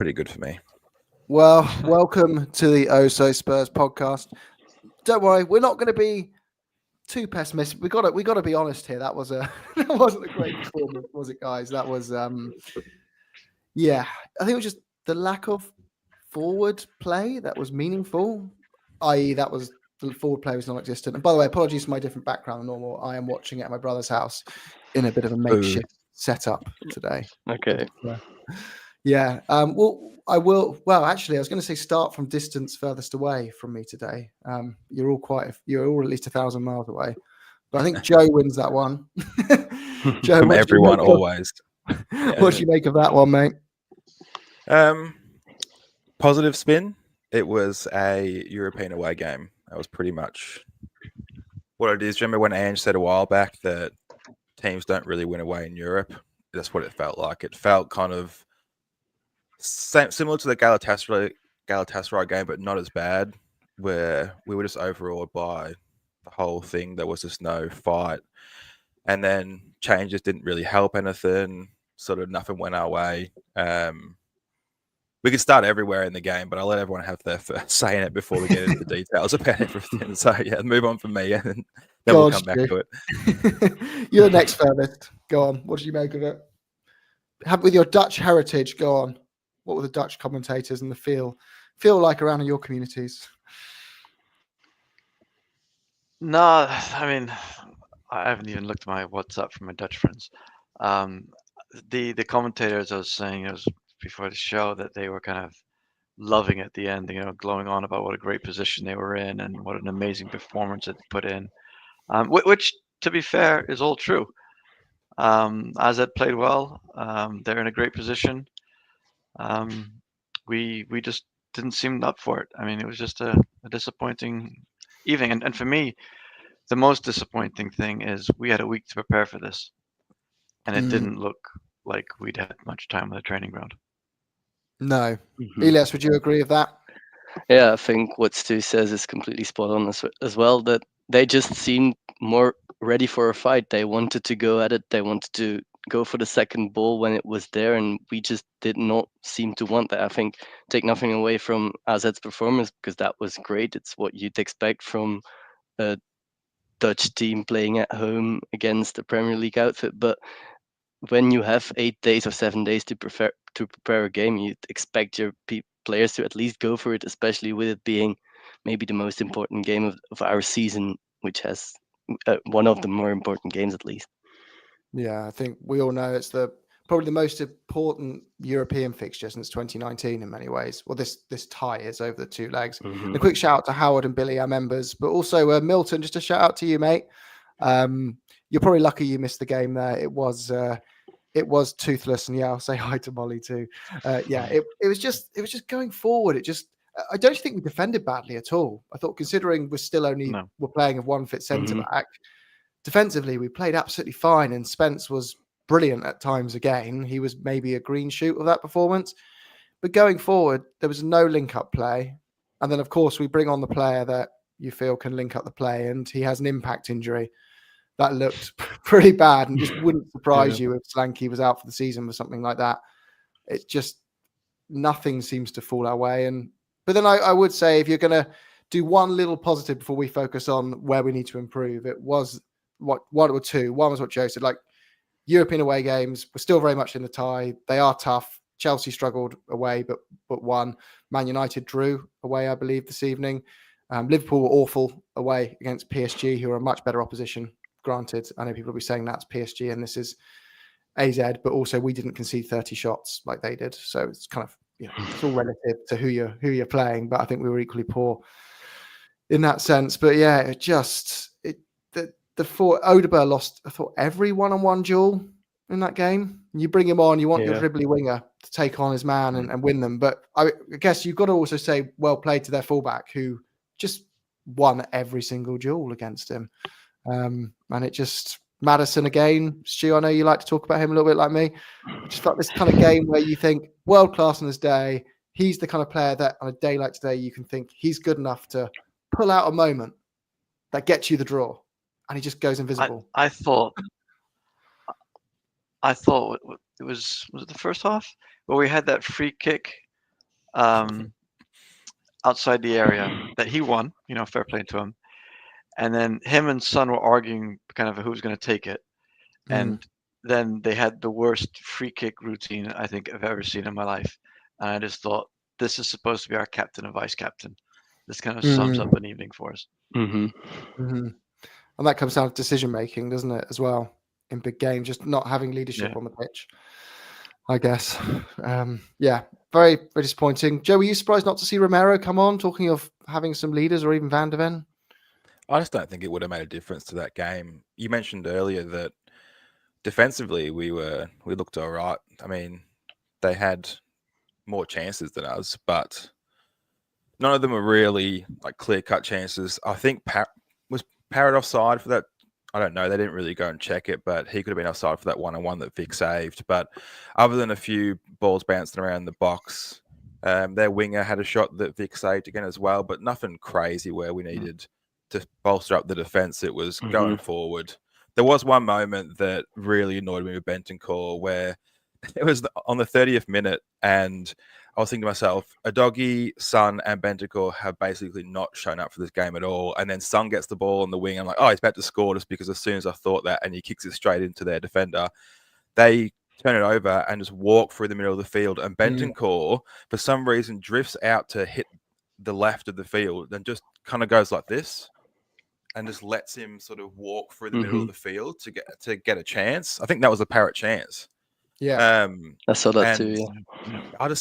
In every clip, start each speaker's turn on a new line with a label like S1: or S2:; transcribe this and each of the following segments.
S1: pretty good for me.
S2: Well, welcome to the Oh So Spurs podcast. Don't worry, we're not going to be too pessimistic. We got to be honest here. That wasn't a great performance, was it, guys? That was I think it was just the lack of forward play that was meaningful, i.e., that was the forward play was non-existent. And by the way, apologies for my different background than normal. I am watching it at my brother's house in a bit of a makeshift setup today.
S3: Okay.
S2: Yeah. I will. Well, actually, I was going to say start from distance furthest away from me today. You're all at least 1,000 miles away, but I think Joe wins that one. Joe,
S1: From everyone, always.
S2: What do you make of that one, mate?
S1: Positive spin. It was a European away game. That was pretty much what it is. Remember when Ange said a while back that teams don't really win away in Europe? That's what it felt like. It felt kind of similar to the Galatasaray game, but not as bad, where we were just overawed by the whole thing. There was just no fight. And then changes didn't really help anything. Sort of nothing went our way. We could start everywhere in the game, but I'll let everyone have their first say in it before we get into the details about everything. So, yeah, move on from me, and then we'll come back to it.
S2: You're the next furthest. Go on. What did you make of it? With your Dutch heritage, go on. What were the Dutch commentators and the feel like around in your communities?
S4: No, I mean, I haven't even looked at my WhatsApp from my Dutch friends. The commentators, I was saying, it was before the show, that they were kind of loving it at the end, glowing on about what a great position they were in and what an amazing performance it put in, which, to be fair, is all true. AZ played well. They're in a great position. We just didn't seem up for it. I mean, it was just a disappointing evening. And for me, the most disappointing thing is we had a week to prepare for this, and it didn't look like we'd had much time on the training ground.
S2: No. Elias, would you agree with that?
S3: Yeah, I think what Stu says is completely spot on as well, that they just seemed more ready for a fight. They wanted to go at it. They wanted to go for the second ball when it was there, and we just did not seem to want that. I think, take nothing away from AZ's performance, because that was great. It's what you'd expect from a Dutch team playing at home against a Premier League outfit. But when you have 8 days or 7 days to prepare a game, you'd expect your players to at least go for it, especially with it being maybe the most important game of our season, which has one of the more important games at least.
S2: Yeah, I think we all know it's probably the most important European fixture since 2019 in many ways. Well, this tie is over the two legs. A quick shout out to Howard and Billy, our members, but also Milton, just a shout out to you, mate. You're probably lucky you missed the game there. It was toothless, and I'll say hi to Molly too. It was just going forward. I don't think we defended badly at all. I thought, considering we're playing of one fit centre back, defensively we played absolutely fine, and Spence was brilliant at times again. He was maybe a green shoot of that performance, but going forward there was no link up play, and then of course we bring on the player that you feel can link up the play, and he has an impact injury that looked pretty bad, and just wouldn't surprise you if Solanke was out for the season or something like that. It's just nothing seems to fall our way. But then I would say, if you're going to do one little positive before we focus on where we need to improve, it was one or two. One was what Joe said, like European away games, we're still very much in the tie. They are tough. Chelsea struggled away, but won. Man United drew away, I believe, this evening. Liverpool were awful away against PSG, who are a much better opposition. Granted, I know people will be saying that's PSG and this is AZ, but also we didn't concede 30 shots like they did. So it's kind of, it's all relative to who you're playing. But I think we were equally poor in that sense. But yeah, the four Odegaard lost, I thought, every one-on-one duel in that game. You bring him on, you want your dribbly winger to take on his man and win them. But I guess you've got to also say well played to their fullback, who just won every single duel against him. And it just, Maddison again, Stu, I know you like to talk about him a little bit like me. I just felt this kind of game where you think world class on his day. He's the kind of player that on a day like today, you can think he's good enough to pull out a moment that gets you the draw, and he just goes invisible.
S4: I thought it was it the first half where we had that free kick outside the area that he won. Fair play to him. And then him and Son were arguing kind of who's going to take it. And then they had the worst free kick routine I think I've ever seen in my life. And I just thought, this is supposed to be our captain and vice captain. This kind of sums up an evening for us.
S2: And that comes down to decision making, doesn't it, as well, in big games, just not having leadership on the pitch, I guess. Very, very disappointing. Joe, were you surprised not to see Romero come on, talking of having some leaders, or even Van de Ven?
S1: I just don't think it would have made a difference to that game. You mentioned earlier that defensively we looked all right. I mean, they had more chances than us, but none of them were really like clear-cut chances. I think was Parrott offside for that? I don't know. They didn't really go and check it, but he could have been offside for that one-on-one that Vic saved. But other than a few balls bouncing around the box, their winger had a shot that Vic saved again as well, but nothing crazy where we needed to bolster up the defence. It was going forward. There was one moment that really annoyed me with Bentancur where it was on the 30th minute, and I was thinking to myself, Udogie, Son, and Bentancur have basically not shown up for this game at all. And then Son gets the ball on the wing. I'm like, oh, he's about to score, just because as soon as I thought that, and he kicks it straight into their defender, they turn it over and just walk through the middle of the field. And Bentancur, for some reason, drifts out to hit the left of the field and just kind of goes like this, and just lets him sort of walk through the middle of the field to get a chance. I think that was a Parrott chance.
S2: Yeah,
S3: I saw that too. Yeah,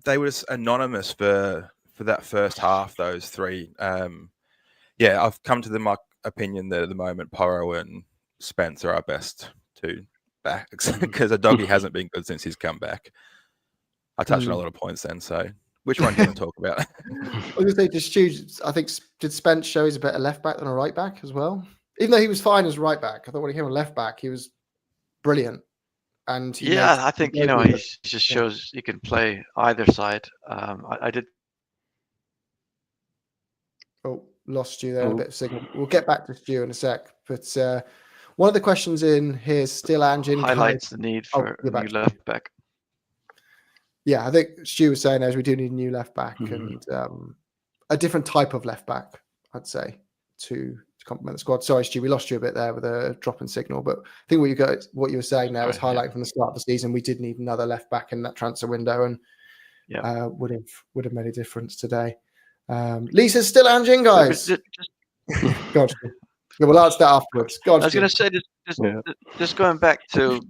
S1: they were just anonymous for that first half. Those three. I've come to my opinion that at the moment Porro and Spence are our best two backs, because Udogie hasn't been good since he's come back. I touched on a lot of points then. So which one do you want to talk about?
S2: I was going to say, I think, did Spence show he's a better left back than a right back as well? Even though he was fine as right back, I thought when he came on left back, he was brilliant. And
S4: I think he just shows he can play either side. I did.
S2: Oh, lost you there. A bit of signal. We'll get back to Stu in a sec. But one of the questions in here is still Ange
S4: highlights the need for a new left back.
S2: Yeah, I think Stu was saying as we do need a new left back and a different type of left back, I'd say, to complement the squad. Sorry, Stu, we lost you a bit there with a drop in signal, but I think what you were saying there was highlighting from the start of the season. We did need another left back in that transfer window, and would have made a difference today. Lisa's still Ange, guys. God, we'll answer that afterwards. God,
S4: I was going to say just going back to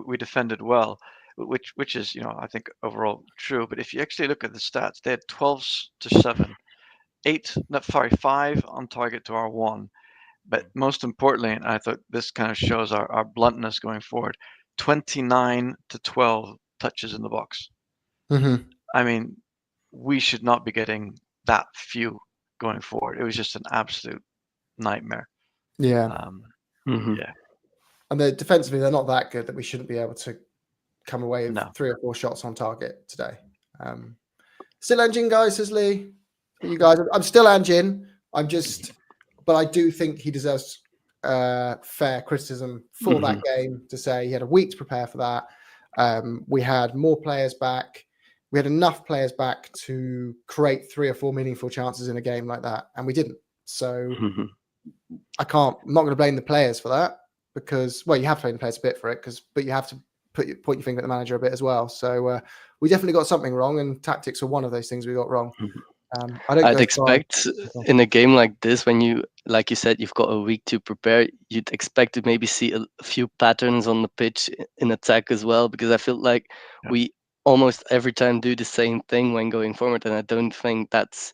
S4: we defended well, which is I think overall true. But if you actually look at the stats, they had 12-7, 5 on target to our 1. But most importantly, and I thought this kind of shows our bluntness going forward, 29-12 touches in the box. I mean, we should not be getting that few going forward. It was just an absolute nightmare.
S2: Yeah.
S4: Yeah.
S2: And defensively, they're not that good that we shouldn't be able to come away with 3 or 4 shots on target today. Still Ange, guys, says Lee. You guys, I'm still Ange. But I do think he deserves fair criticism for that game, to say he had a week to prepare for that. We had more players back. We had enough players back to create 3 or 4 meaningful chances in a game like that, and we didn't. So I'm not going to blame the players for that, because, well, you have to blame the players a bit for it, but you have to point your finger at the manager a bit as well. So we definitely got something wrong, and tactics are one of those things we got wrong.
S3: I'd expect in a game like this, when you, like you said, you've got a week to prepare, you'd expect to maybe see a few patterns on the pitch in attack as well, because I feel like we almost every time do the same thing when going forward, and I don't think that's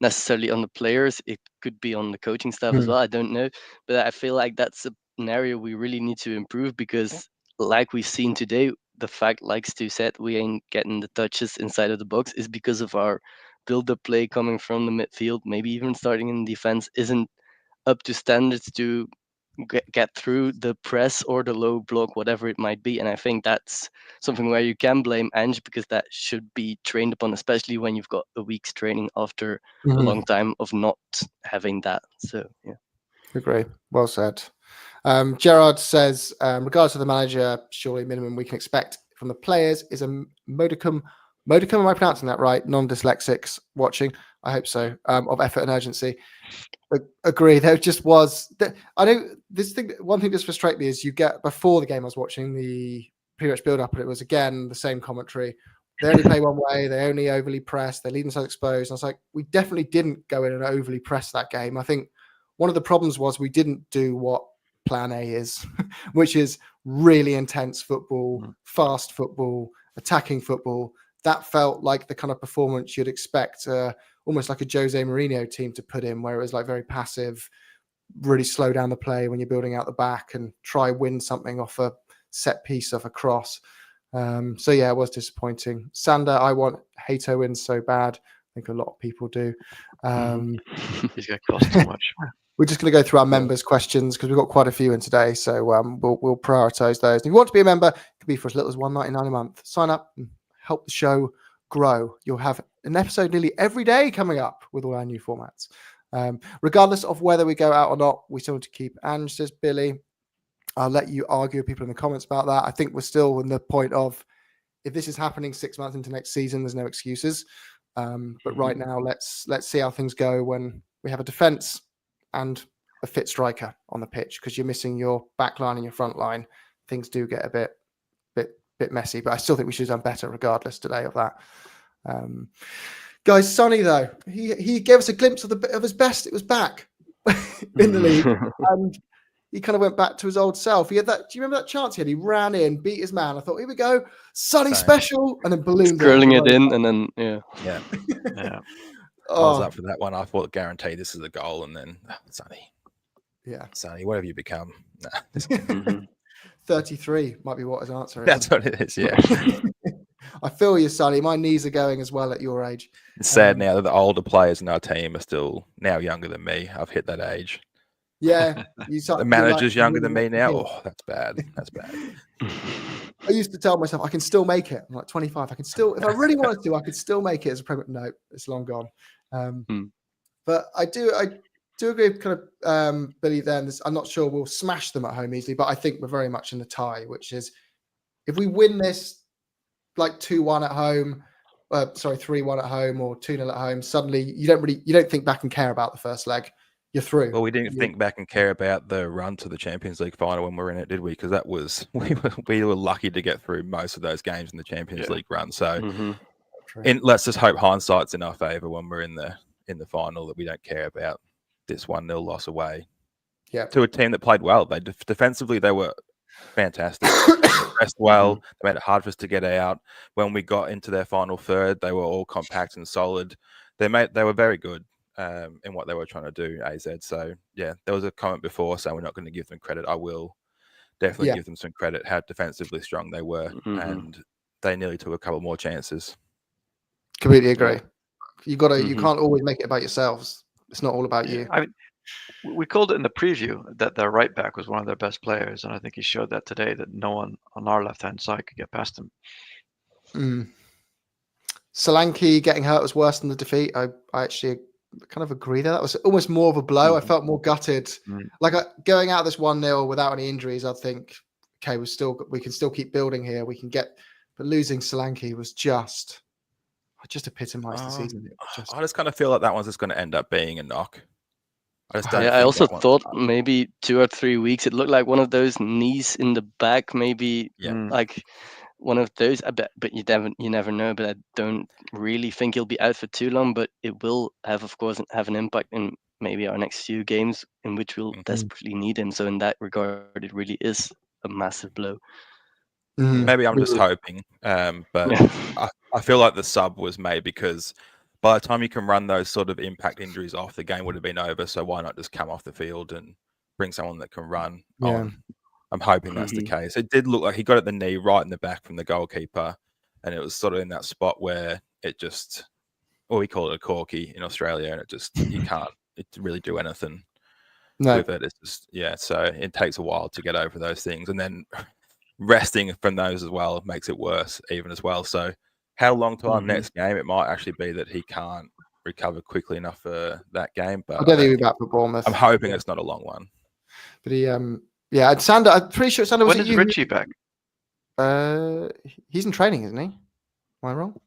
S3: necessarily on the players. It could be on the coaching staff as well. I don't know, but I feel like that's an area we really need to improve, because like we've seen today, the fact, like Stu said, we ain't getting the touches inside of the box is because of our build-up play coming from the midfield, maybe even starting in defense, isn't up to standards to get through the press or the low block, whatever it might be. And I think that's something where you can blame Ange, because that should be trained upon, especially when you've got a week's training after a long time of not having that. So, yeah.
S2: Agree. Well said. Gerard says, regardless of the manager, surely minimum we can expect from the players is a modicum Modicum, am I pronouncing that right? Non-dyslexics watching, I hope so. Of effort and urgency. Agree. There just was. I know this thing. One thing that's frustrated me is you get before the game I was watching the pre-match build-up, and it was again the same commentary. They only play one way. They only overly press. They leave themselves exposed. And I was like, we definitely didn't go in and overly press that game. I think one of the problems was we didn't do what Plan A is, which is really intense football, fast football, attacking football. That felt like the kind of performance you'd expect, almost like a Jose Mourinho team to put in, where it was like very passive, really slow down the play when you're building out the back and try win something off a set piece of a cross. So yeah, it was disappointing. Sander, I want Hato wins so bad. I think a lot of people do.
S4: He's going to cost too much.
S2: We're just going to go through our members' questions because we've got quite a few in today. So we'll prioritize those. If you want to be a member, it can be for as little as $1.99 a month. Sign up and help the show grow. You'll have an episode nearly every day coming up with all our new formats. Regardless of whether we go out or not, we still want to keep. Ange says, Billy, I'll let you argue with people in the comments about that. I think we're still in the point of, if this is happening 6 months into next season, there's no excuses. But right now, let's see how things go when we have a defense and a fit striker on the pitch, because you're missing your back line and your front line. Things do get a bit messy, but I still think we should have done better regardless today of that. Guys, Sonny though, he gave us a glimpse of his best. It was back in the league, and he kind of went back to his old self. He had that. Do you remember that chance he had? He ran in, beat his man. I thought, here we go, Sonny special, and then ballooned
S3: curling it in, and then yeah.
S1: I was up for that one. I thought, guaranteed this is a goal, and then Sonny, what have you become? Nah,
S2: 33 might be what his answer is.
S1: That's what it is. Yeah.
S2: I feel you, Sonny. My knees are going as well at your age.
S1: It's sad now that the older players in our team are still now younger than me. I've hit that age.
S2: Yeah.
S1: The manager's younger than me now. Oh, that's bad. That's bad.
S2: I used to tell myself I can still make it. I'm like 25. I can still, if I really wanted to, I could still make it as a Premier. No, it's long gone. But I do agree with kind of Billy then. I'm not sure we'll smash them at home easily, but I think we're very much in the tie, which is if we win this like 2-1 at home, 3-1 at home or 2-0 at home, suddenly you don't think back and care about the first leg. You're through.
S1: Well, we didn't think back and care about the run to the Champions League final when we were in it, did we? Because that was we were lucky to get through most of those games in the Champions League run. So let's just hope hindsight's in our favour when we're in the final, that we don't care about this 1-0 loss away.
S2: Yeah,
S1: to a team that played well. They defensively they were fantastic. Pressed well. They made it hard for us to get out. When we got into their final third, they were all compact and solid. They were very good in what they were trying to do, AZ. So yeah, there was a comment before saying we're not going to give them credit. I will definitely give them some credit how defensively strong they were, and they nearly took a couple more chances.
S2: Completely agree. You can't always make it about yourselves. It's not all about you.
S4: I mean, we called it in the preview that their right back was one of their best players, and I think he showed that today, that no one on our left-hand side could get past him.
S2: Solanke getting hurt was worse than the defeat. I actually kind of agree that was almost more of a blow. I felt more gutted. Like going out this 1-0 without any injuries, I think, okay, we can still keep building here. We can get, but losing Solanke was just epitomised the season.
S1: I just kind of feel like that one's just going to end up being a knock.
S3: I also thought maybe 2 or 3 weeks. It looked like one of those knees in the back, maybe like one of those. I bet, but you never know. But I don't really think he'll be out for too long. But it will of course, have an impact in maybe our next few games in which we'll desperately need him. So in that regard, it really is a massive blow.
S1: Maybe I'm just hoping, but I feel like the sub was made because by the time you can run those sort of impact injuries off, the game would have been over. So why not just come off the field and bring someone that can run on? I'm hoping that's the case. It did look like he got at the knee right in the back from the goalkeeper, and it was sort of in that spot where it just, we call it a corky in Australia, and it just, you can't really do anything with it. It's just, so it takes a while to get over those things. And then resting from those as well makes it worse even as well. So how long to our next game? It might actually be that he can't recover quickly enough for that game. But
S2: I don't think he'll be back for Bournemouth.
S1: I'm hoping it's not a long one.
S2: But he, and Sander, I'm pretty sure Sander was.
S4: When is Richie back?
S2: He's in training, isn't he? Am I wrong?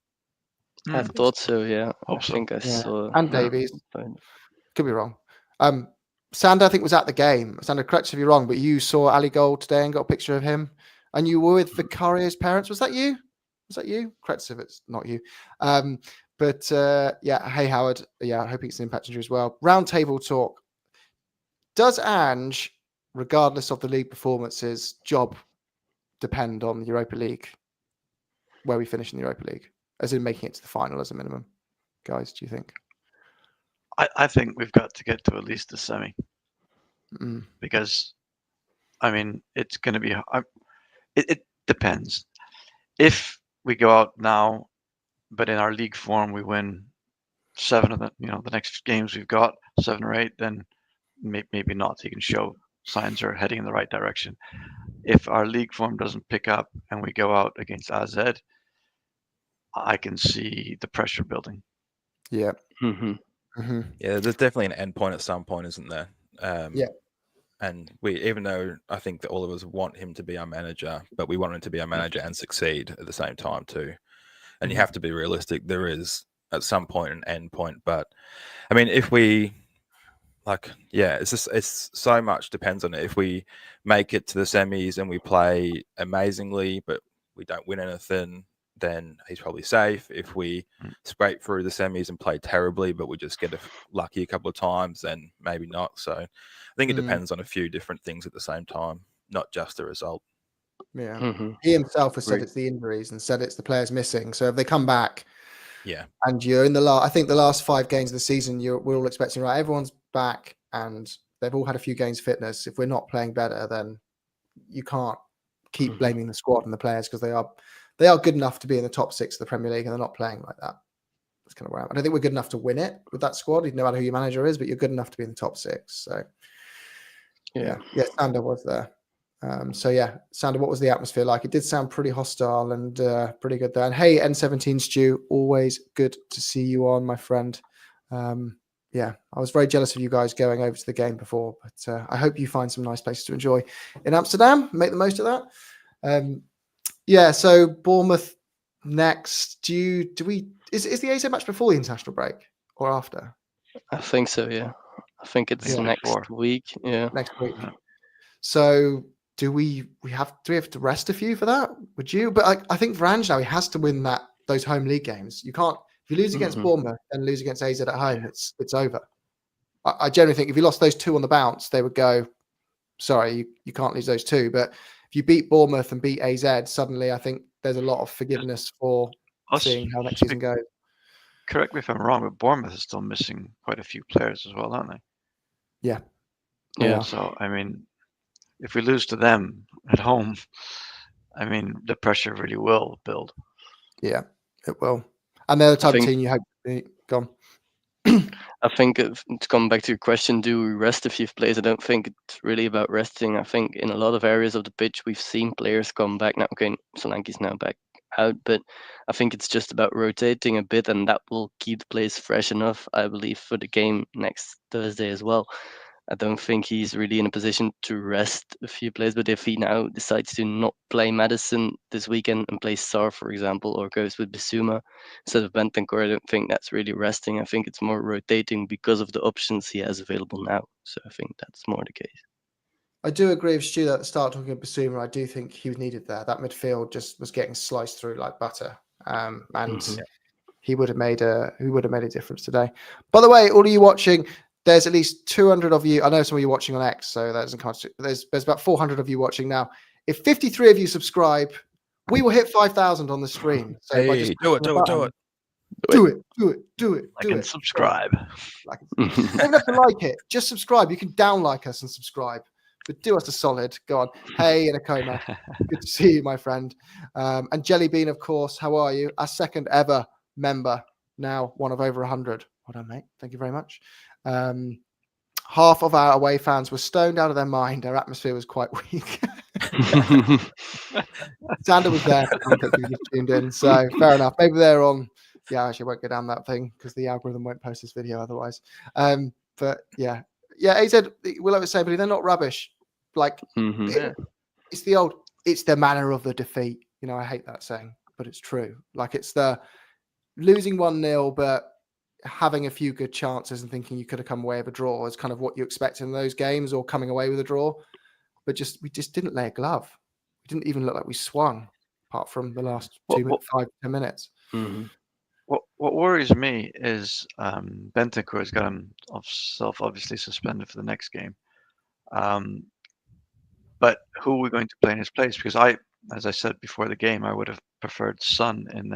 S3: I thought so. Yeah,
S4: Hope
S3: I
S4: so.
S3: think I
S2: Yeah.
S3: saw.
S2: And
S3: yeah,
S2: Davies.
S3: but-
S2: Could be wrong. Sander, I think, was at the game. Sander, correct if you're wrong, but you saw Ali Gold today and got a picture of him. And you were with Vicario's parents. Was that you? Was that you? Correct if it's not you. Yeah, hey, Howard. Yeah, I hope it's an impact on you as well. Round table talk. Does Ange, regardless of the league performances, job depend on the Europa League, where we finish in the Europa League, as in making it to the final as a minimum? Guys, do you think?
S4: I think we've got to get to at least the semi
S2: Mm.
S4: because, I mean, it's going to be. It depends. If we go out now, but in our league form we win 7 of the the next games we've got 7 or 8, then maybe not. You can show signs are heading in the right direction. If our league form doesn't pick up and we go out against AZ, I can see the pressure building.
S2: Yeah.
S3: Mhm.
S2: Mm-hmm.
S1: Yeah, there's definitely an end point at some point, isn't there?
S2: Yeah.
S1: And even though I think that all of us want him to be our manager, but we want him to be our manager and succeed at the same time too. And you have to be realistic. There is at some point an end point, but I mean, if we it's so much depends on it. If we make it to the semis and we play amazingly, but we don't win anything, then he's probably safe. If we scrape through the semis and play terribly, but we just get lucky a couple of times, then maybe not. So I think it depends on a few different things at the same time, not just the result.
S2: Yeah.
S3: Mhm.
S2: He himself has said
S3: Agreed.
S2: it's the injuries and said it's the players missing. So if they come back,
S1: Yeah,
S2: and you're in I think the last 5 games of the season, we're all expecting, right, everyone's back and they've all had a few games fitness. If we're not playing better, then you can't keep blaming the squad and the players, because they are good enough to be in the top 6 of the Premier League, and they're not playing like that. That's kind of where I'm. I don't think we're good enough to win it with that squad, no matter who your manager is, but you're good enough to be in the top 6. So yeah, Sander was there. Sander, what was the atmosphere like? It did sound pretty hostile and pretty good there. And hey, N17 Stu, always good to see you on, my friend. I was very jealous of you guys going over to the game before, but I hope you find some nice places to enjoy in Amsterdam. Make the most of that. So Bournemouth next. Is the AZ match before the international break or after?
S3: I think so. Yeah, I think it's next week. Yeah,
S2: next week. So do we have to rest a few for that? Would you? But I think for Ange now, he has to win those home league games. You can't. If you lose against Bournemouth and lose against AZ at home, it's over. I generally think if you lost those 2 on the bounce, they would go, sorry, you can't lose those 2. But if you beat Bournemouth and beat AZ, suddenly I think there's a lot of forgiveness for seeing how next season goes.
S4: Correct me if I'm wrong, but Bournemouth is still missing quite a few players as well, aren't they?
S2: Yeah.
S4: So, I mean, if we lose to them at home, I mean, the pressure really will build.
S2: Yeah, it will. And they're the type of team you hope to beat. Go on.
S3: I think to come back to your question, do we rest a few players? I don't think it's really about resting. I think in a lot of areas of the pitch, we've seen players come back. Now, okay, Solanke's now back out, but I think it's just about rotating a bit, and that will keep the players fresh enough, I believe, for the game next Thursday as well. I don't think he's really in a position to rest a few players, but if he now decides to not play Madison this weekend and play Sarr, for example, or goes with Bissouma instead of Bentancur, I don't think that's really resting. I think it's more rotating because of the options he has available now. So I think that's more the case.
S2: I do agree with Stu at the start talking about Bissouma. I do think he was needed there. That midfield just was getting sliced through like butter, and he would have made a difference today. By the way, all of you watching, there's at least 200 of you. I know some of you watching on X, so that doesn't count. There's about 400 of you watching now. If 53 of you subscribe, we will hit 5,000 on the stream. So
S1: do it.
S4: Like and subscribe.
S2: You don't have to like it. Just subscribe. You can down like us and subscribe. But do us a solid. Go on. Hey, in a coma. Good to see you, my friend. And Jellybean, of course. How are you? Our second ever member. Now one of over 100. Well done, mate. Thank you very much. Half of our away fans were stoned out of their mind. Our atmosphere was quite weak. Sander was there. He just tuned in. So fair enough. Maybe they're on. Yeah, actually, I won't go down that thing because the algorithm won't post this video otherwise. But yeah, AZ will always say, but they're not rubbish. Like it's the manner of the defeat. I hate that saying, but it's true. Like it's the losing 1-0, but having a few good chances and thinking you could have come away with a draw is kind of what you expect in those games, or coming away with a draw. But we just didn't lay a glove. We didn't even look like we swung, apart from the last 5-10 minutes.
S3: Mm-hmm.
S4: What worries me is Bentancur has got himself obviously suspended for the next game. But who are we going to play in his place? Because as I said before the game, I would have preferred Bissouma in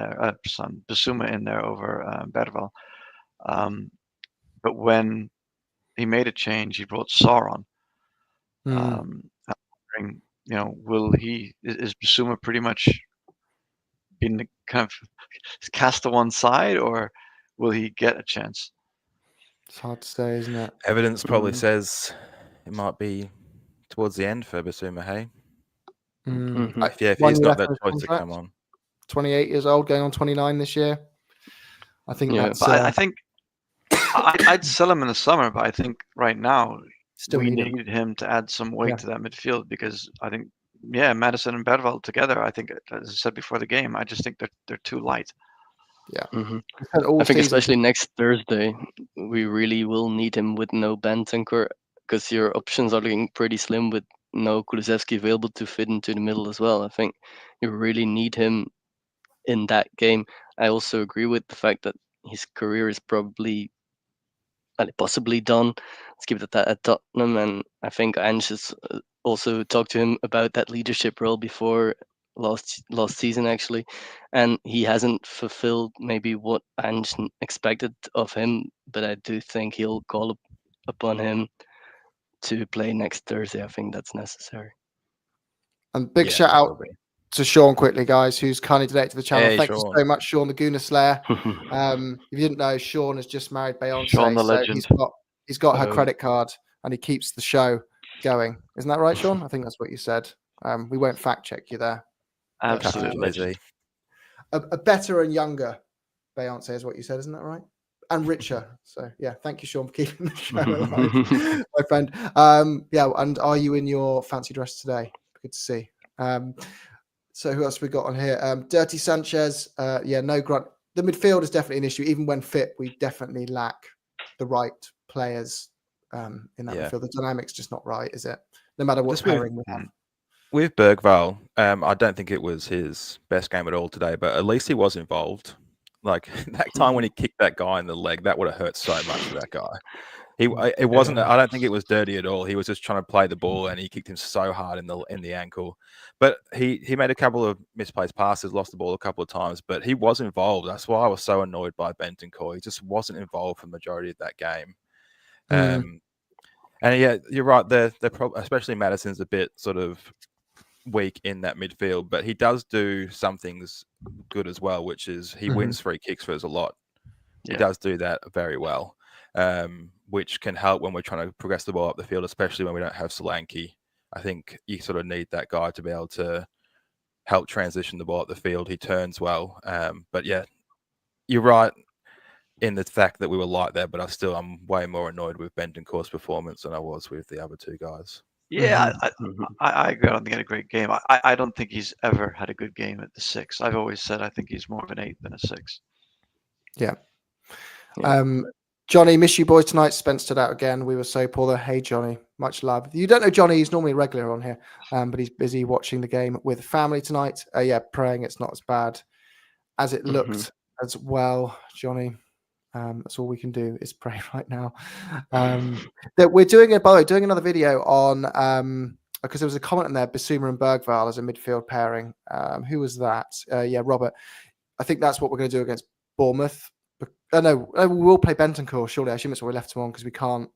S4: there over Berval. But when he made a change, he brought Sarr on. I'm wondering, is Bissouma pretty much been kind of cast to one side, or will he get a chance?
S2: It's hard to say, isn't it?
S1: Evidence probably says it might be towards the end for Bissouma, hey?
S3: Mm-hmm.
S1: If he's not that choice to come on.
S2: 28 years old, going on 29 this year. I think that's...
S4: But I think I'd sell him in the summer, but I think right now we needed him to add some weight to that midfield, because I think, Maddison and Berval together, I think, as I said before the game, I just think they're too light.
S2: Yeah.
S3: Mm-hmm. I think especially next Thursday, we really will need him with no Bentancur, because your options are looking pretty slim with no Kulusevski available to fit into the middle as well. I think you really need him in that game. I also agree with the fact that his career is possibly done. Let's keep it at Tottenham, and I think Ange has also talked to him about that leadership role before last season actually, and he hasn't fulfilled maybe what Ange expected of him. But I do think he'll call upon him to play next Thursday. I think that's necessary.
S2: And big shout out to Sean quickly, guys, who's kindly donated to the channel. Thank you so much, Sean, the Gooner Slayer. If you didn't know, Sean has just married Beyonce.
S4: Sean the legend.
S2: He's got her credit card, and he keeps the show going. Isn't that right, Sean? I think that's what you said. We won't fact check you there.
S4: Absolutely.
S2: A better and younger Beyonce is what you said, isn't that right? And richer. So thank you, Sean, for keeping the show alive, my friend. And are you in your fancy dress today? Good to see. So who else we got on here? Dirty Sanchez. No grunt. The midfield is definitely an issue. Even when fit, we definitely lack the right players in that midfield. The dynamic's just not right, is it? No matter what pairing we have.
S1: With Bergvall, I don't think it was his best game at all today, but at least he was involved. Like that time when he kicked that guy in the leg, that would have hurt so much for that guy. It wasn't. I don't think it was dirty at all. He was just trying to play the ball, and he kicked him so hard in the ankle. But he made a couple of misplaced passes, lost the ball a couple of times. But he was involved. That's why I was so annoyed by Bentancur. He just wasn't involved for the majority of that game. And you're right. Especially Maddison's a bit sort of weak in that midfield, but he does do some things good as well, which is he wins free kicks for us a lot. He does do that very well, which can help when we're trying to progress the ball up the field, especially when we don't have Solanke. I think you sort of need that guy to be able to help transition the ball up the field. He turns well, but you're right in the fact that we were light there, but I'm way more annoyed with Bentancur's performance than I was with the other two guys.
S4: Yeah, I agree. I don't think he had a great game. I don't think he's ever had a good game at the 6. I've always said I think he's more of an 8 than a 6.
S2: Yeah. Johnny, miss you boys tonight. Spence stood out again. We were so poor. Hey, Johnny, much love. You don't know Johnny. He's normally a regular on here, but he's busy watching the game with family tonight. Praying it's not as bad as it looked as well, Johnny. That's all we can do is pray right now. That we're doing another video on because there was a comment in there, Bissouma and Bergvall as a midfield pairing. Who was that? Robert. I think that's what we're going to do against Bournemouth. No, we will play Bentancur. Surely, I assume it's what we left him on because we can't.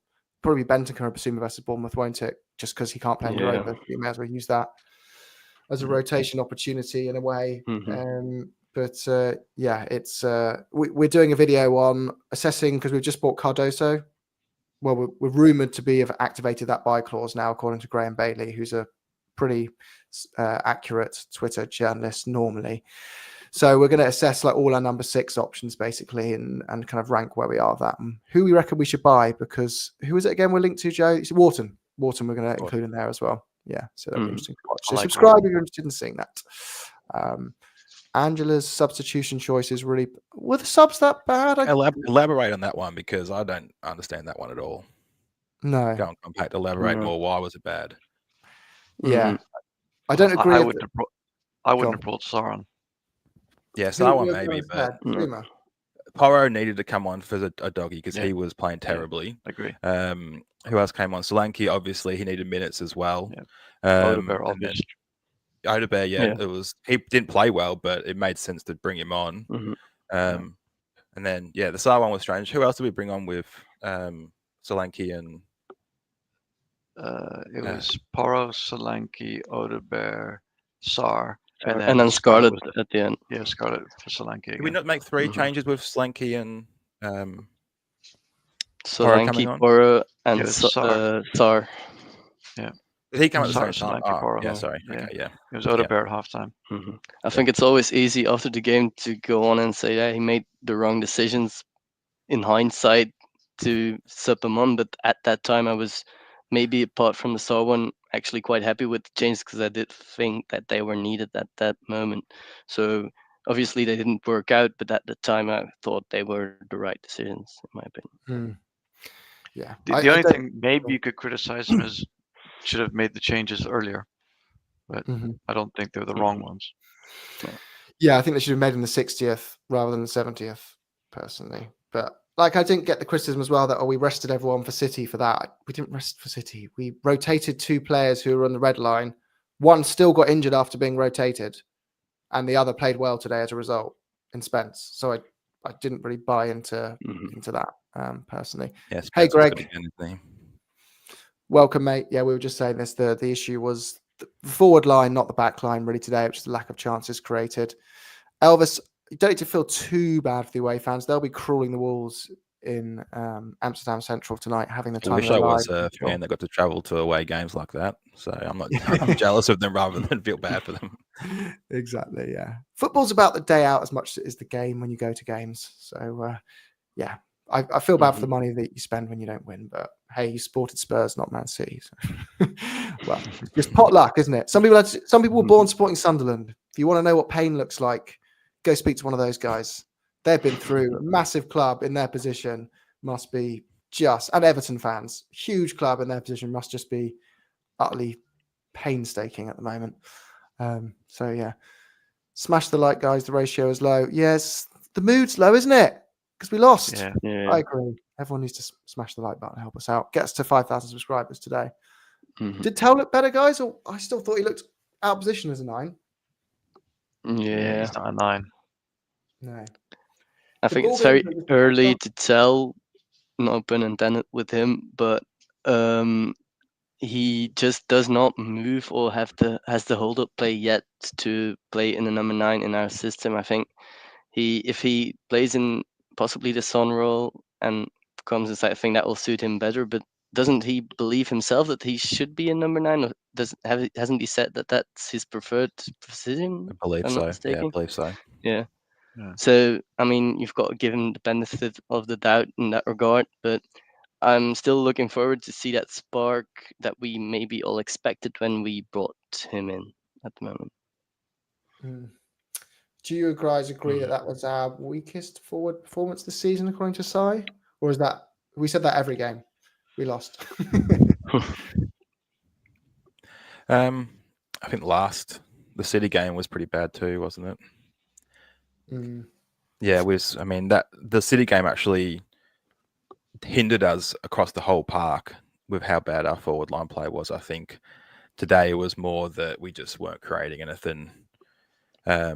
S2: Probably Bentancur and Bissouma versus Bournemouth, won't it? Just because he can't play in Europa, we may as well use that as a rotation opportunity in a way. It's we're doing a video on assessing because we've just bought Cardoso. Well, we're rumored to have activated that buy clause now, according to Graham Bailey, who's a pretty accurate Twitter journalist normally. So we're going to assess like all our number 6 options basically, and kind of rank where we are with that and who we reckon we should buy. Because who is it again? We're linked to, Joe. It's Wharton. We're going to include in there as well. Yeah, so that'll be interesting to watch. So subscribe if you're interested in seeing that. Angela's substitution choice is really. Were the subs that bad?
S1: Elaborate on that one because I don't understand that one at all.
S2: No.
S1: Go on, Compact. Elaborate more. Why was it bad?
S2: Yeah. I don't agree.
S4: I wouldn't have brought Sar on.
S1: Yeah,
S2: Who
S1: Sarwan
S2: were
S1: maybe,
S2: those
S1: but
S2: bad? Zuma?
S1: Porro needed to come on for a doggy because
S4: Yeah.
S1: he was playing terribly.
S4: Agree.
S1: Who else came on? Solanke, obviously, he needed minutes as well.
S4: Yeah.
S1: And
S4: obviously.
S1: then Odebear,
S3: Yeah.
S1: it was he didn't play well, but it made sense to bring him on.
S3: Mhm.
S1: And then the Sar one was strange. Who else did we bring on with Solanke and?
S4: It was Porro, Solanke, Odebear, Sar,
S3: And then Scarlett at the end.
S4: Yeah, Scarlett for Solanke.
S1: Did we not make 3 changes with Solanke and
S3: Solanke, Porro, and
S4: Sar.
S3: Sar.
S1: Yeah. Did he come at the
S4: Sar,
S1: same time?
S4: Solanke, Porro.
S1: Yeah, sorry.
S4: Yeah.
S1: Okay, yeah.
S4: It was Odebear at halftime.
S3: I think it's always easy after the game to go on and say that he made the wrong decisions in hindsight to sub him on, but at that time I was maybe, apart from the Sar one, actually quite happy with the changes because I did think that they were needed at that moment. So obviously they didn't work out, but at the time I thought they were the right decisions, in my opinion.
S2: Yeah.
S4: The only thing maybe you could criticize him is should have made the changes earlier, but I don't think they were the wrong ones.
S2: Yeah, I think they should have made him the 60th rather than the 70th, personally. But I didn't get the criticism as well that we rested everyone for City for that. We didn't rest for City. We rotated 2 players who were on the red line. One still got injured after being rotated, and the other played well today as a result in Spence. So I didn't really buy into that personally.
S1: Yeah,
S2: hey, Greg.
S1: Again,
S2: welcome, mate. Yeah, we were just saying this. The issue was the forward line, not the back line, really, today, which is the lack of chances created. Elvis, you don't need to feel too bad for the away fans. They'll be crawling the walls in Amsterdam Central tonight, having the time
S1: I wish
S2: of their
S1: I was
S2: lives.
S1: a fan that got to travel to away games like that. So I'm jealous of them rather than feel bad for them.
S2: Exactly, yeah. Football's about the day out as much as it is the game when you go to games. So, yeah, I feel bad for the money that you spend when you don't win. But hey, you supported Spurs, not Man City. So. Well, just pot luck, isn't it? Some people were born supporting Sunderland. If you want to know what pain looks like, go speak to one of those guys. They've been through a massive club in their position, must be and Everton fans, huge club in their position must just be utterly painstaking at the moment. So yeah, smash the like, guys. The ratio is low. Yes, the mood's low, isn't it? Because we lost.
S3: Yeah.
S2: I agree. Everyone needs to smash the like button and help us out. Get us to 5,000 subscribers today. Did Tell look better, guys? Or I still thought he looked out of position as a 9.
S3: Yeah,
S4: he's not a 9.
S2: No.
S3: I think it's very early to tell, no pun intended, with him, but he just does not move or has the hold-up play yet to play in the number 9 in our system. I think if he plays in possibly the Son role and comes inside, I think that will suit him better. But doesn't he believe himself that he should be a number 9? Or hasn't he said that that's his preferred position?
S1: I believe so. Yeah, I believe so.
S3: Yeah. So, I mean, you've got to give him the benefit of the doubt in that regard, but I'm still looking forward to see that spark that we maybe all expected when we brought him in at the moment.
S2: Do you guys agree that was our weakest forward performance this season, according to Sai? Or is that, we said that every game we lost?
S1: I think the City game was pretty bad too, wasn't it? Yeah, it was. I mean, that the City game actually hindered us across the whole park with how bad our forward line play was. I think today it was more that we just weren't creating anything.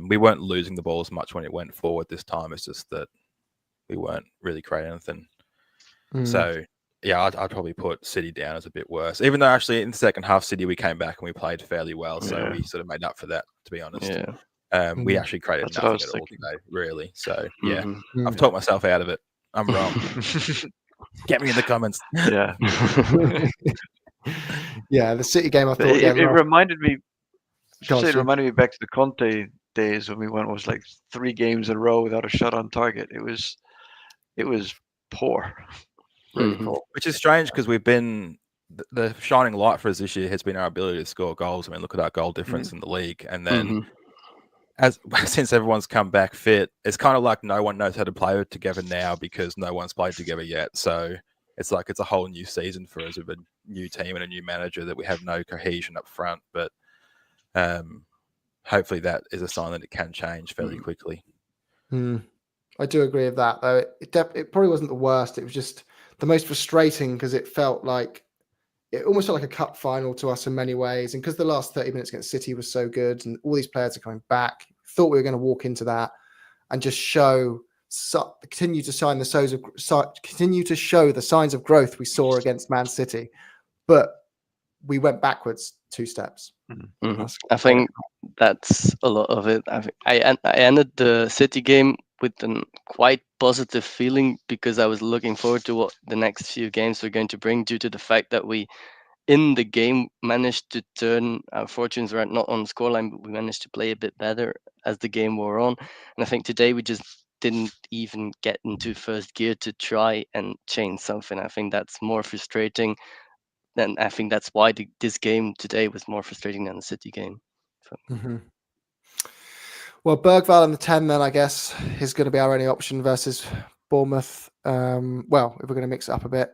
S1: We weren't losing the ball as much when it went forward this time. It's just that we weren't really creating anything. So yeah, I'd probably put City down as a bit worse. Even though actually in the second half, City we came back and we played fairly well, so we sort of made up for that. To be honest.
S3: Yeah.
S1: We actually created
S4: That's
S1: nothing at all today, really. So yeah, I've talked myself out of it. I'm wrong. Get me in the comments.
S4: Yeah.
S2: Yeah, the City game, I thought.
S4: It reminded me. It reminded me back to the Conte days when we went. It was like 3 games in a row without a shot on target. It was poor.
S2: Really poor.
S1: Which is strange because we've been the shining light for us this year has been our ability to score goals. I mean, look at our goal difference in the league, and then since everyone's come back fit, it's kind of like no one knows how to play together now because no one's played together yet. So it's like it's a whole new season for us with a new team and a new manager that we have no cohesion up front. But hopefully that is a sign that it can change fairly quickly.
S2: I do agree with that, though. It probably wasn't the worst. It was just the most frustrating because it almost felt like a cup final to us in many ways. And because the last 30 minutes against City was so good and all these players are coming back, thought we were going to walk into that and just continue to show the signs of growth we saw against Man City. But we went backwards 2 steps.
S3: I think that's a lot of it. I ended the City game with a quite positive feeling because I was looking forward to what the next few games were going to bring, due to the fact that we, in the game, managed to turn our fortunes around, not on the scoreline, but we managed to play a bit better as the game wore on. And I think today we just didn't even get into first gear to try and change something. I think that's more frustrating. And I think that's why this game today was more frustrating than the City game. So.
S2: Well, Bergvall in the 10 then, I guess, is going to be our only option versus Bournemouth. Well, if we're going to mix it up a bit.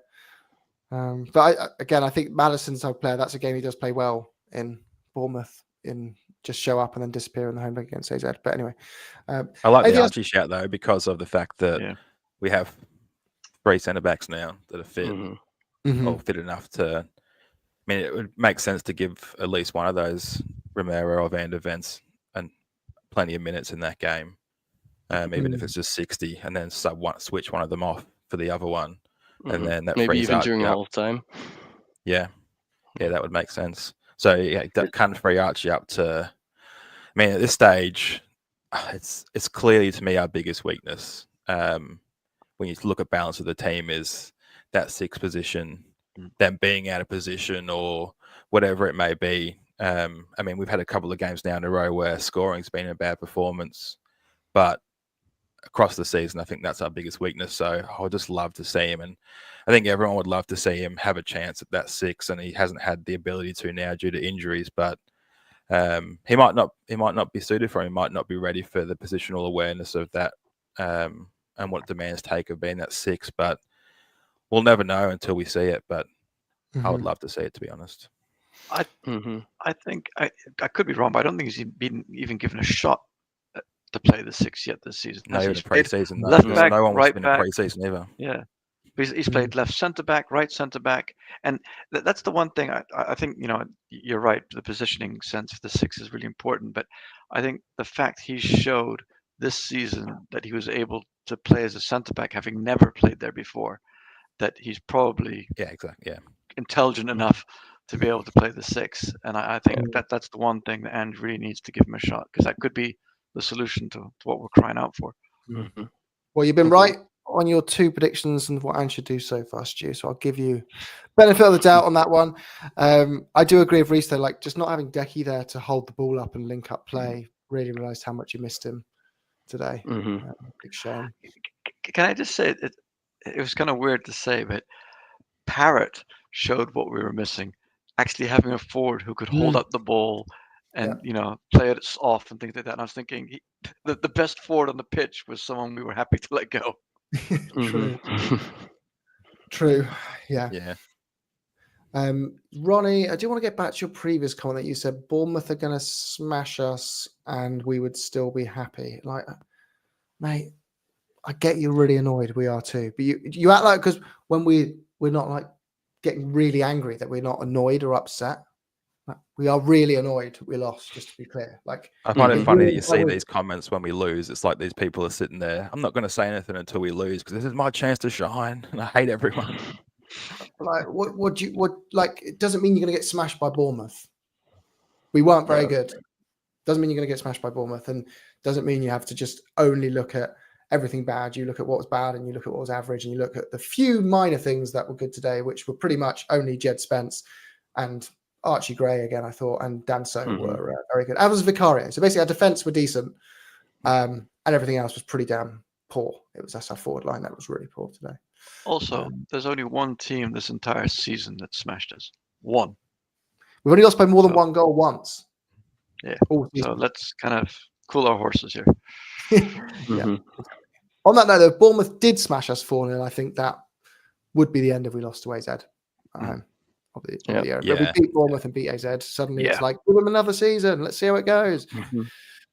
S2: But I think Maddison's our player. That's a game he does play well in. Bournemouth, in just show up and then disappear in the home leg against AZ. But anyway.
S1: I like the Archie shout, though, because of the fact that we have 3 centre-backs now that are fit. Or fit enough to. I mean, it would make sense to give at least one of those, Romero or Van de Ven, and plenty of minutes in that game, even if it's just 60, and then switch one of them off for the other one, and then that
S3: maybe
S1: frees
S3: even during
S1: up.
S3: half time.
S1: Yeah, that would make sense. So that can free Archie up to. I mean, at this stage, it's clearly to me our biggest weakness. When you look at balance of the team, is that 6th position, them being out of position or whatever it may be. I mean, we've had a couple of games now in a row where scoring's been a bad performance, but across the season, I think that's our biggest weakness. So I would just love to see him, and I think everyone would love to see him have a chance at that 6, and he hasn't had the ability to now due to injuries. But he might not be suited for him. He might not be ready for the positional awareness of that and what demands take of being that 6. But we'll never know until we see it. But I would love to see it, to be honest.
S4: I think I could be wrong, but I don't think he's been even given a shot to play the 6 yet this season.
S1: No, even a pre-season.
S4: Left back,
S1: no one
S4: right
S1: was in
S4: back,
S1: a pre-season either.
S4: Yeah, he's played left centre back, right centre back, and that's the one thing I think. You're right. The positioning sense of the 6 is really important, but I think the fact he showed this season that he was able to play as a centre back, having never played there before, that he's probably intelligent enough to be able to play the 6, and I think that's the one thing that Ange really needs to give him a shot, because that could be the solution to what we're crying out for.
S2: Well, you've been right on your 2 predictions and what Ange should do so far, Stu. So I'll give you benefit of the doubt on that one. I do agree with Reece, though, like just not having Decky there to hold the ball up and link up play. Really realised how much you missed him today. Big shame.
S4: Can I just say it was kind of weird to say, but Parrott showed what we were missing. Actually having a forward who could hold up the ball and play it off and things like that. And I was thinking the best forward on the pitch was someone we were happy to let go.
S2: True. Yeah. Ronnie, I do want to get back to your previous comment that you said Bournemouth are going to smash us and we would still be happy. Like, mate, I get you're really annoyed. We are too. But you act like, because when we're not like getting really angry that we're not annoyed or upset. Like, we are really annoyed we lost, just to be clear. Like,
S1: I find it funny that you see these comments when we lose. It's like these people are sitting there. I'm not going to say anything until we lose because this is my chance to shine, and I hate everyone.
S2: Like, what like, it doesn't mean you're going to get smashed by Bournemouth. We weren't very good. Doesn't mean you're going to get smashed by Bournemouth, and doesn't mean you have to just only look at everything bad. You look at what was bad, and you look at what was average, and you look at the few minor things that were good today, which were pretty much only Jed Spence and Archie Gray again, I thought, and Danso were very good. As was Vicario. So basically, our defense were decent, and everything else was pretty damn poor. That's our forward line that was really poor today.
S4: Also, there's only one team this entire season that smashed us. One.
S2: We've only lost by more than one goal once.
S4: Yeah. So let's kind of cool our horses here.
S2: Yeah. On that note, though, Bournemouth did smash us 4-0. I think that would be the end if we lost to AZ at home. Of the year. But we beat Bournemouth and beat AZ. Suddenly it's like, give them another season. Let's see how it goes.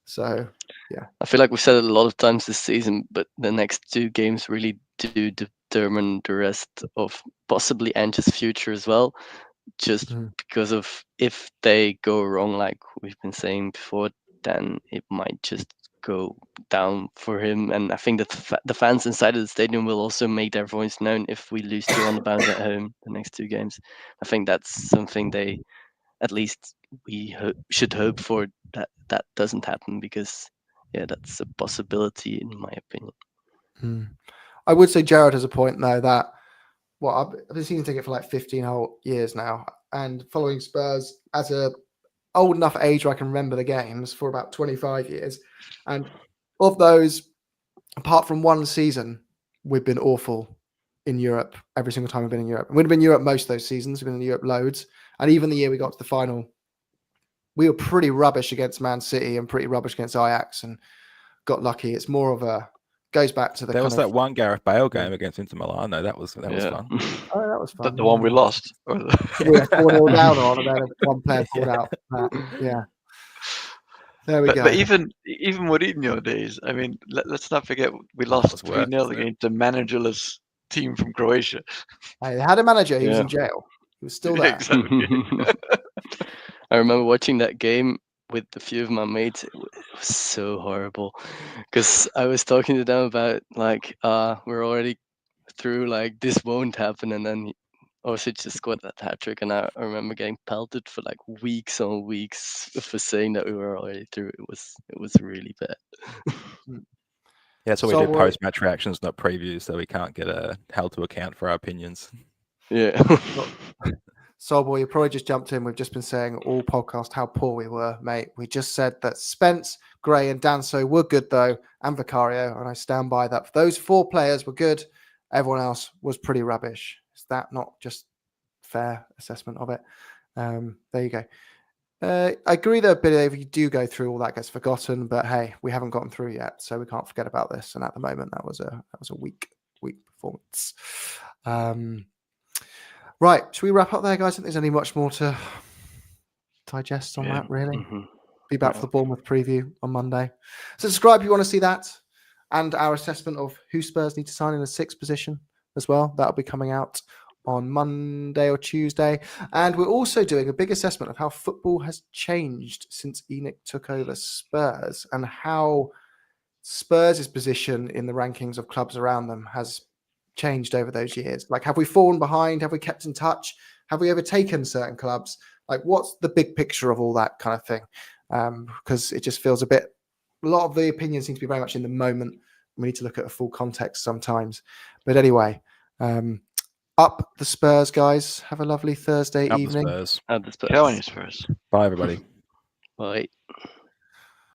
S2: So, yeah.
S3: I feel like we've said it a lot of times this season, but the next 2 games really do determine the rest of possibly Ange's future as well. Just because of if they go wrong, like we've been saying before, then it might just go down for him. And I think that the fans inside of the stadium will also make their voice known if we lose 2 on the bounce at home the next 2 games. I think that's something they, at least we should hope for, that doesn't happen, because that's a possibility in my opinion.
S2: I would say Jared has a point though, that I've been seeing ticket for like 15 whole years now, and following Spurs as a old enough age where I can remember the games for about 25 years. And of those, apart from 1 season, we've been awful in Europe every single time we've been in Europe. And we've been in Europe most of those seasons. We've been in Europe loads. And even the year we got to the final, we were pretty rubbish against Man City and pretty rubbish against Ajax and got lucky. It's more of a, goes back to the
S1: There was that one Gareth Bale game against Inter Milan, though. That was fun.
S2: Oh, that was fun.
S4: The one we lost.
S2: We were 4-0 down on, and then one player pulled out. Yeah. There we go.
S4: But even Mourinho days, I mean, let's not forget we lost 3-0 against a managerless team from Croatia.
S2: They had a manager. He was in jail. He was still there.
S4: Exactly.
S3: I remember watching that game with a few of my mates. It was so horrible, because I was talking to them about like, we're already through, like this won't happen, and then Orsic just scored that hat trick, and I remember getting pelted for like weeks on weeks for saying that we were already through. It was really bad.
S1: Yeah, so we do post-match reactions, not previews, so we can't get held to account for our opinions.
S3: Yeah.
S2: Soulboy, you probably just jumped in. We've just been saying all podcast how poor we were, mate. We just said that Spence, Gray, and Danso were good, though, and Vicario, and I stand by that. Those 4 players were good. Everyone else was pretty rubbish. Is that not just fair assessment of it? There you go. I agree that if you do go through, all that gets forgotten. But hey, we haven't gotten through yet, so we can't forget about this. And at the moment, that was a weak performance. Right, should we wrap up there, guys? I think there's only much more to digest on that, really. Be back for the Bournemouth preview on Monday. So subscribe if you want to see that, and our assessment of who Spurs need to sign in the 6th position as well. That'll be coming out on Monday or Tuesday. And we're also doing a big assessment of how football has changed since ENIC took over Spurs, and how Spurs' position in the rankings of clubs around them has changed over those years. Like, have we fallen behind? Have we kept in touch? Have we overtaken certain clubs? Like, what's the big picture of all that kind of thing? Because it just feels a lot of the opinions seem to be very much in the moment. We need to look at a full context sometimes. But anyway, up the Spurs, guys. Have a lovely Thursday evening.
S1: The Spurs.
S3: Up the Spurs.
S4: Go on, you Spurs.
S1: Bye, everybody.
S3: Bye.